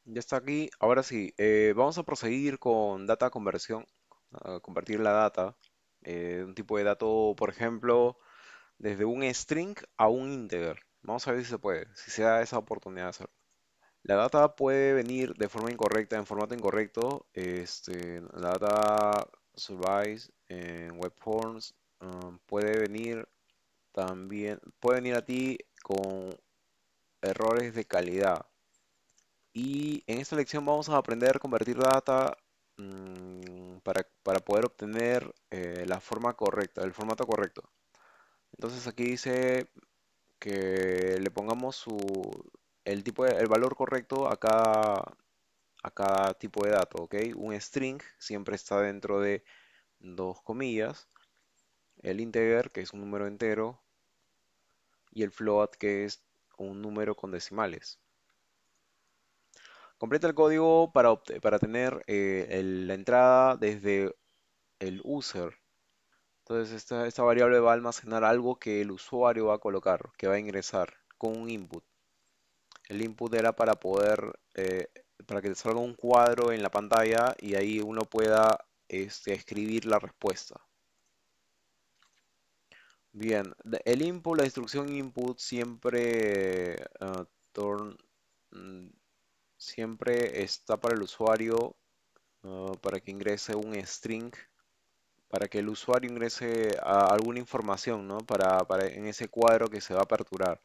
Ya está aquí. Ahora sí, vamos a proseguir con data conversión, a convertir la data, un tipo de dato, por ejemplo, desde un string a un integer. Vamos a ver si se puede, si se da esa oportunidad de hacerlo. La data puede venir de forma incorrecta, en formato incorrecto. La data survives en web forms. Puede venir también, puede venir a ti con errores de calidad. Y en esta lección vamos a aprender a convertir data para poder obtener la forma correcta, el formato correcto. Entonces aquí dice que le pongamos el valor correcto a cada tipo de dato, ¿ok? Un string siempre está dentro de dos comillas, el integer, que es un número entero, y el float, que es un número con decimales. Completa el código para tener la entrada desde el user. Entonces esta variable va a almacenar algo que el usuario va a colocar, que va a ingresar con un input. El input era para que te salga un cuadro en la pantalla y ahí uno pueda escribir la respuesta. Bien, el input, la instrucción input turn, mm, siempre está para el usuario, para que ingrese un string, para que el usuario ingrese alguna información, ¿no? En ese cuadro que se va a aperturar.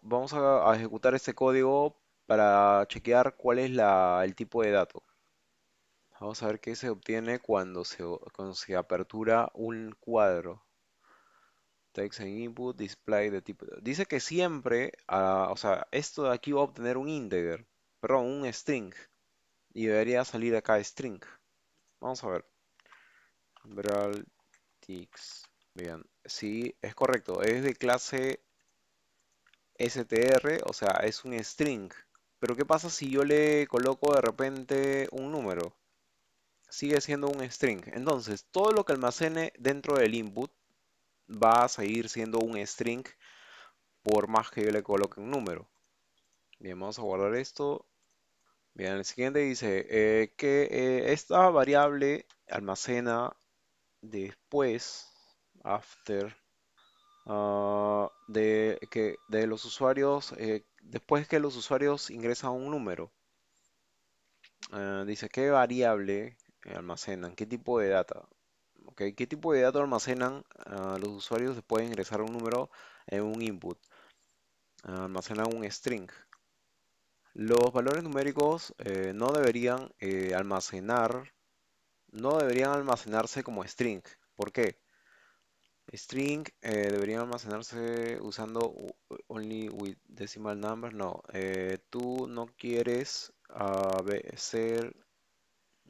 Vamos a ejecutar este código para chequear cuál es el tipo de dato. Vamos a ver qué se obtiene cuando se apertura un cuadro. Text and input, display de tipo. Dice que siempre, o sea, esto de aquí va a obtener un integer, perdón, un string. Y debería salir acá string. Vamos a ver. Verbal text. Bien, sí, es correcto. Es de clase str, o sea, es un string. Pero ¿qué pasa si yo le coloco de repente un número? Sigue siendo un string. Entonces, todo lo que almacene dentro del input va a seguir siendo un string por más que yo le coloque un número. Bien, vamos a guardar esto. Bien, el siguiente dice que esta variable almacena después, after, de los usuarios, después que los usuarios ingresan un número. Dice qué variable almacenan, qué tipo de data. Ok, ¿qué tipo de datos almacenan los usuarios después de ingresar un número en un input? Almacenan un string. Los valores numéricos no deberían almacenarse como string. ¿Por qué? String deberían almacenarse usando only with decimal numbers. No, tú no quieres ser.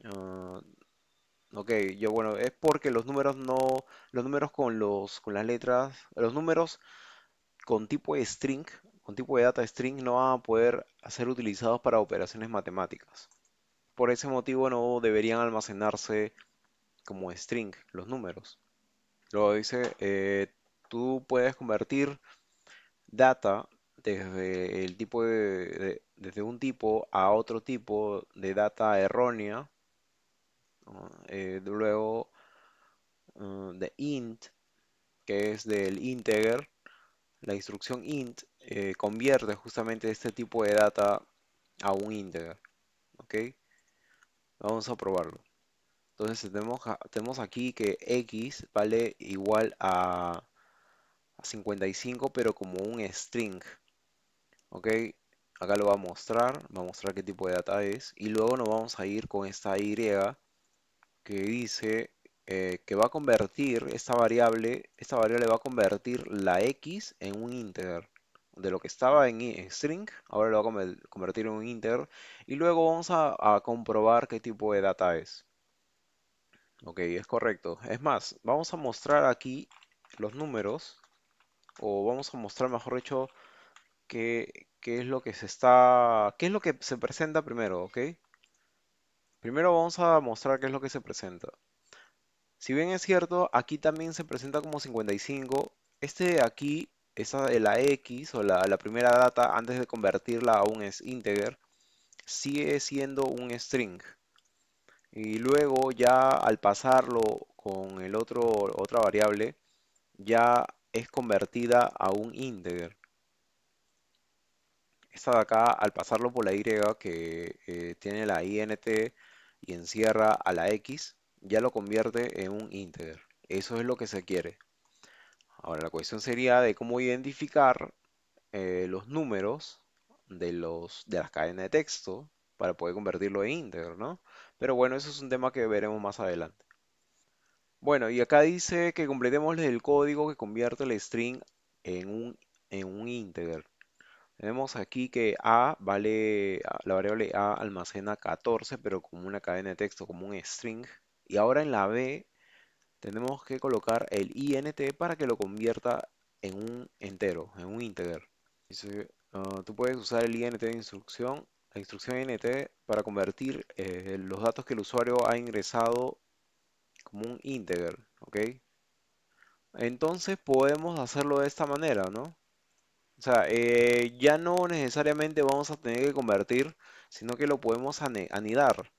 ah, Ok, yo bueno, es porque los números no, los números con las letras, los números con tipo de string, con tipo de data string no van a poder ser utilizados para operaciones matemáticas. Por ese motivo no deberían almacenarse como string los números. Luego dice, tú puedes convertir data desde un tipo a otro tipo de data errónea, ¿no? Luego de int, que es del integer, la instrucción int convierte justamente este tipo de data a un integer. ¿Ok? Vamos a probarlo. Entonces tenemos aquí que x vale igual a 55, pero como un string. ¿Ok? Acá lo va a mostrar qué tipo de data es. Y luego nos vamos a ir con esta y que dice que va a convertir esta variable va a convertir la x en un integer. De lo que estaba en string, ahora lo va a convertir en un integer. Y luego vamos a comprobar qué tipo de data es. Ok, es correcto. Es más, vamos a mostrar aquí los números, o vamos a mostrar, mejor dicho, qué es lo que qué es lo que se presenta primero, ¿ok? Primero vamos a mostrar qué es lo que se presenta. Si bien es cierto, aquí también se presenta como 55. Este de aquí, esa de la X o la primera data, antes de convertirla a un integer, sigue siendo un string. Y luego ya al pasarlo con otra variable, ya es convertida a un integer. Esta de acá, al pasarlo por la y, que tiene la int y encierra a la x, ya lo convierte en un integer. Eso es lo que se quiere. Ahora la cuestión sería de cómo identificar los números de las cadenas de texto para poder convertirlo en integer, ¿no? Pero bueno, eso es un tema que veremos más adelante. Bueno, y acá dice que completemos el código que convierte el string en un integer. Tenemos aquí que la variable a almacena 14, pero como una cadena de texto, como un string. Y ahora en la b tenemos que colocar el int para que lo convierta en un entero, en un integer. Dice, tú puedes usar el int de instrucción, la instrucción int para convertir los datos que el usuario ha ingresado como un integer, ¿ok? Entonces podemos hacerlo de esta manera, ¿no? O sea, ya no necesariamente vamos a tener que convertir, sino que lo podemos anidar.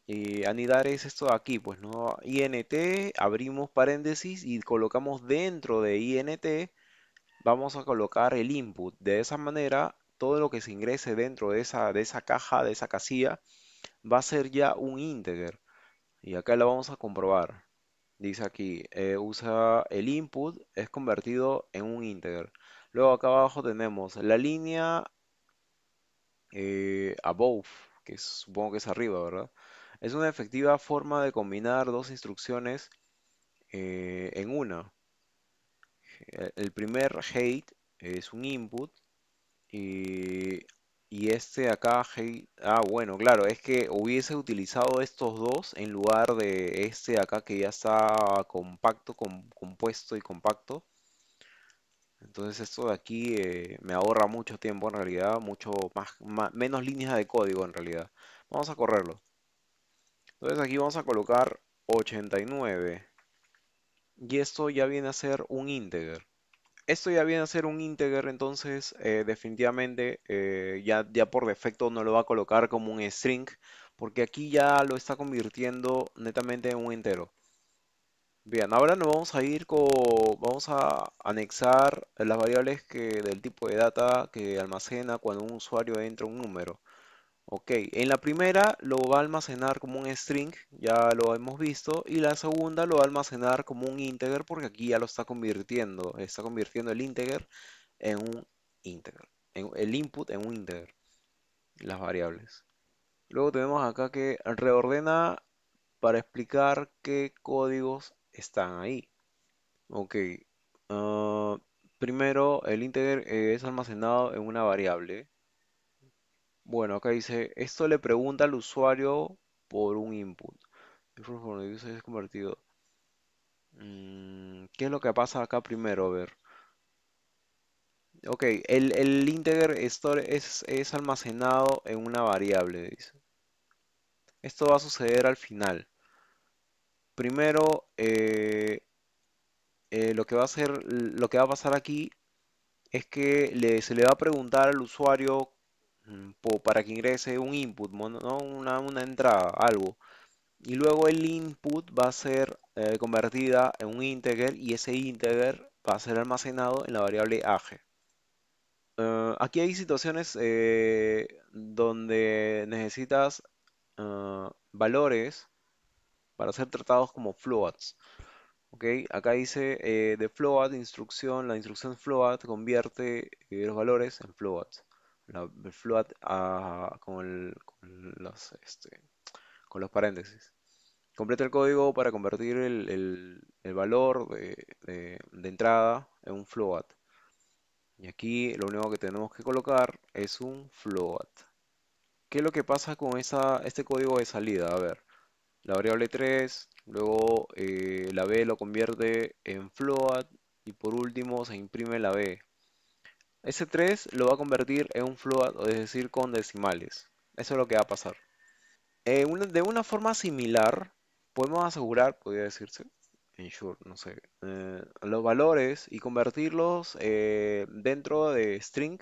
Y anidar es esto de aquí, pues, ¿no? int, abrimos paréntesis y colocamos dentro de int, vamos a colocar el input. De esa manera, todo lo que se ingrese dentro de esa caja, de esa casilla, va a ser ya un integer. Y acá lo vamos a comprobar. Dice aquí, usa el input, es convertido en un integer. Luego acá abajo tenemos la línea above, supongo que es arriba, ¿verdad? Es una efectiva forma de combinar dos instrucciones en una. El primer height es un input y, y este acá, height, bueno, claro, es que hubiese utilizado estos dos en lugar de este acá que ya está compacto, compuesto y compacto. Entonces esto de aquí me ahorra mucho tiempo en realidad, mucho menos líneas de código en realidad. Vamos a correrlo. Entonces aquí vamos a colocar 89 y esto ya viene a ser un integer. Esto ya viene a ser un integer, entonces definitivamente ya por defecto no lo va a colocar como un string porque aquí ya lo está convirtiendo netamente en un entero. Bien, ahora nos vamos a vamos a anexar las variables del tipo de data que almacena cuando un usuario entra un número. Ok, en la primera lo va a almacenar como un string, ya lo hemos visto, y la segunda lo va a almacenar como un integer porque aquí ya lo está convirtiendo el integer en un integer, el input en un integer, las variables. Luego tenemos acá que reordena para explicar qué códigos están ahí. Ok. ah, Primero, el integer es almacenado en una variable. Bueno, acá dice, esto le pregunta al usuario por un input. For the user es convertido. ¿Qué es lo que pasa acá primero? A ver. Ok, el integer es almacenado en una variable, dice. Esto va a suceder al final. Primero, lo que va a pasar aquí es que se le va a preguntar al usuario para que ingrese un input, ¿no? Una entrada, algo. Y luego el input va a ser convertida en un integer y ese integer va a ser almacenado en la variable age. Aquí hay situaciones donde necesitas valores para ser tratados como floats. ¿Ok? Acá dice de float instrucción, la instrucción float convierte los valores en floats. El float con los paréntesis. Completa el código para convertir el valor de entrada en un float. Y aquí lo único que tenemos que colocar es un float. ¿Qué es lo que pasa con este código de salida? A ver, la variable 3, luego la b lo convierte en float y por último se imprime la b. Ese 3 lo va a convertir en un float, es decir, con decimales. Eso es lo que va a pasar. De una forma similar, podemos asegurar, podría decirse, ensure, no sé, los valores y convertirlos dentro de string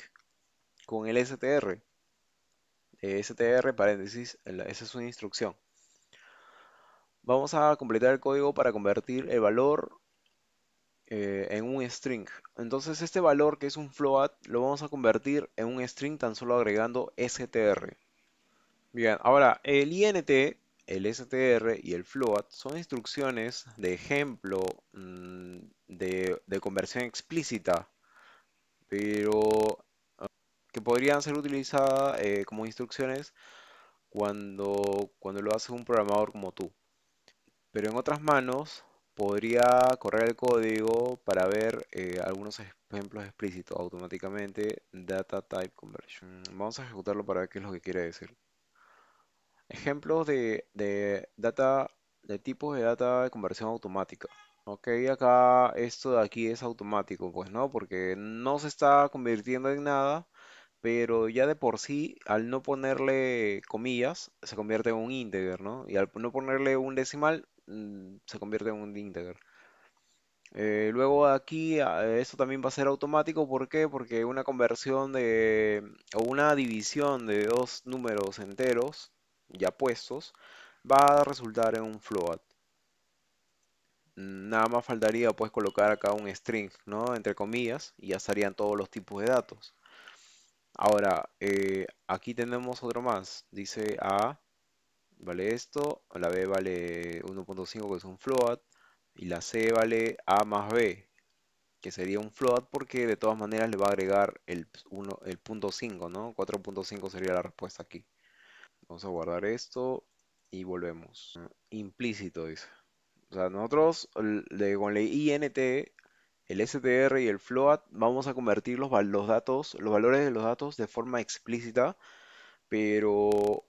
con el str. str paréntesis, esa es una instrucción. Vamos a completar el código para convertir el valor en un string. Entonces este valor que es un float lo vamos a convertir en un string tan solo agregando str. Bien, ahora el int, el str y el float son instrucciones de ejemplo de conversión explícita, pero que podrían ser utilizadas como instrucciones cuando lo hace un programador como tú. Pero en otras manos podría correr el código para ver algunos ejemplos explícitos automáticamente. Data type conversion. Vamos a ejecutarlo para ver qué es lo que quiere decir. Ejemplos de data, de tipos de data de conversión automática. Ok, acá esto de aquí es automático, pues no, porque no se está convirtiendo en nada, pero ya de por sí, al no ponerle comillas, se convierte en un integer, ¿no? Y al no ponerle un decimal, se convierte en un integer. Luego aquí, esto también va a ser automático, ¿por qué? Porque una conversión o una división de dos números enteros ya puestos va a resultar en un float. Nada más faltaría pues colocar acá un string, ¿no? Entre comillas, y ya estarían todos los tipos de datos. Ahora, aquí tenemos otro más. Dice A vale esto, la B vale 1.5 que es un float, y la C vale A más B, que sería un float porque de todas maneras le va a agregar el punto 5, ¿no? 4.5 sería la respuesta aquí. Vamos a guardar esto y volvemos. Implícito dice. O sea, nosotros con la int, el str y el float vamos a convertir los datos, los valores de los datos de forma explícita, pero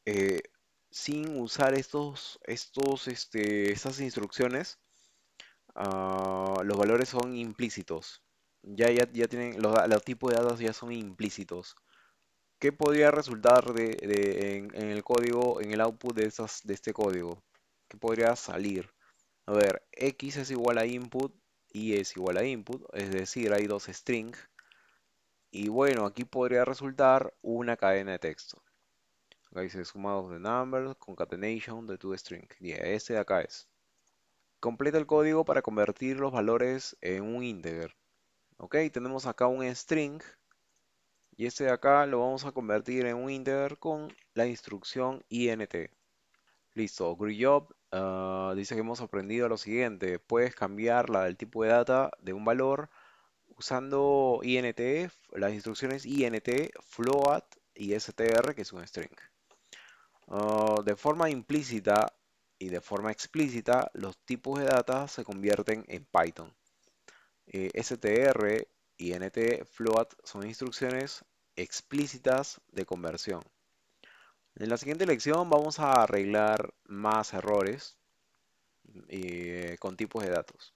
eh, sin usar estas instrucciones, los valores son implícitos. Ya tienen, los tipos de datos ya son implícitos. ¿Qué podría resultar en el código, en el output de este código? ¿Qué podría salir? A ver, X es igual a input, Y es igual a input, es decir, hay dos strings. Y bueno, aquí podría resultar una cadena de texto. Acá dice sumados de numbers, concatenation de two string. Y este de acá es. Completa el código para convertir los valores en un integer. Ok, tenemos acá un string y este de acá lo vamos a convertir en un integer con la instrucción int. Listo, great job. Dice que hemos aprendido lo siguiente. Puedes cambiar el tipo de data de un valor usando int, las instrucciones int, float y str, que es un string. De forma implícita y de forma explícita, los tipos de data se convierten en Python. str, int, float son instrucciones explícitas de conversión. En la siguiente lección vamos a arreglar más errores con tipos de datos.